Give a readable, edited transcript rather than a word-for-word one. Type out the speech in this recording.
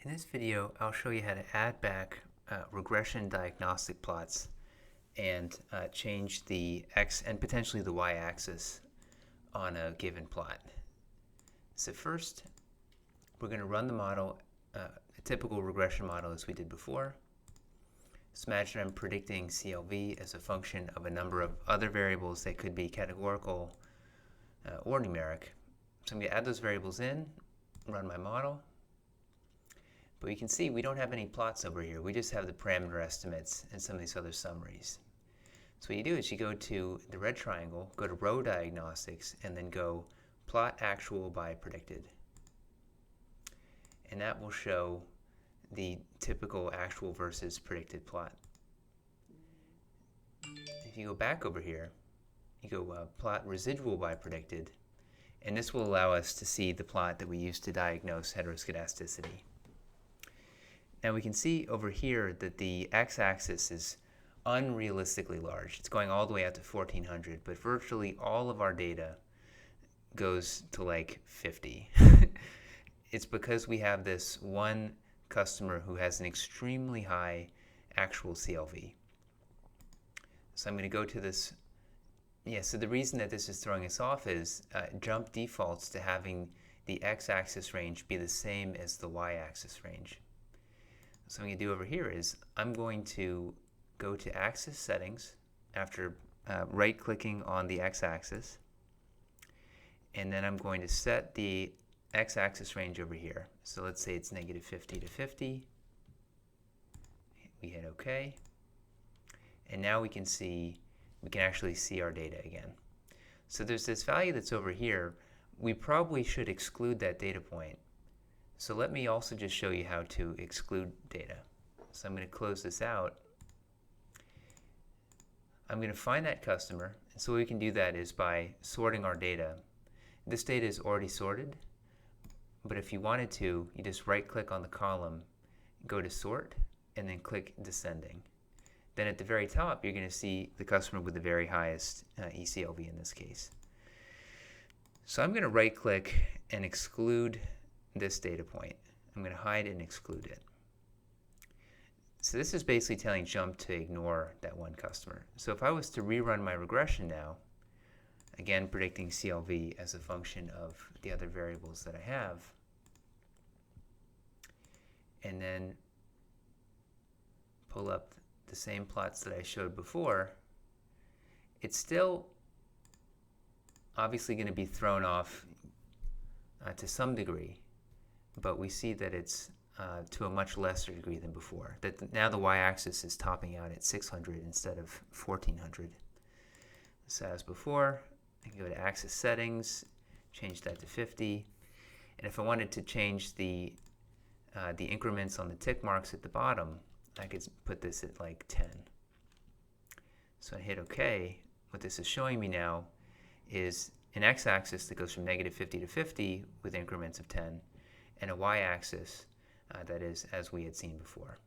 In this video, I'll show you how to add back regression diagnostic plots and change the x and potentially the y-axis on a given plot. So first, we're going to run the model, a typical regression model as we did before. So imagine I'm predicting CLV as a function of a number of other variables that could be categorical or numeric. So I'm going to add those variables in, run my model. But you can see we don't have any plots over here. We just have the parameter estimates and some of these other summaries. So what you do is you go to the red triangle, go to row diagnostics, and then go plot actual by predicted. And that will show the typical actual versus predicted plot. If you go back over here, you go plot residual by predicted, and this will allow us to see the plot that we used to diagnose heteroscedasticity. Now we can see over here that the x-axis is unrealistically large. It's going all the way out to 1400, but virtually all of our data goes to like 50. It's because we have this one customer who has an extremely high actual CLV. So I'm going to go to this. So the reason that this is throwing us off is JMP defaults to having the x-axis range be the same as the y-axis range. So what I'm going to do over here is I'm going to go to axis settings after right-clicking on the x-axis, and then I'm going to set the x-axis range over here. So let's say it's negative 50 to 50. We hit OK, and now we can actually see our data again. So there's this value that's over here. We probably should exclude that data point. So let me also just show you how to exclude data. So I'm going to close this out. I'm going to find that customer. And so we can do that is by sorting our data. This data is already sorted, but if you wanted to, you just right-click on the column, go to sort, and then click descending. Then at the very top, you're going to see the customer with the very highest ECLV in this case. So I'm going to right-click and exclude this data point. I'm going to hide and exclude it. So this is basically telling JMP to ignore that one customer. So if I was to rerun my regression now, again predicting CLV as a function of the other variables that I have, and then pull up the same plots that I showed before, it's still obviously going to be thrown off to some degree, but we see that it's to a much lesser degree than before. That now the y-axis is topping out at 600 instead of 1400. So as before, I can go to axis settings, change that to 50, and if I wanted to change the increments on the tick marks at the bottom, I could put this at like 10. So I hit OK. What this is showing me now is an x-axis that goes from negative 50 to 50 with increments of 10, and a y-axis that is as we had seen before.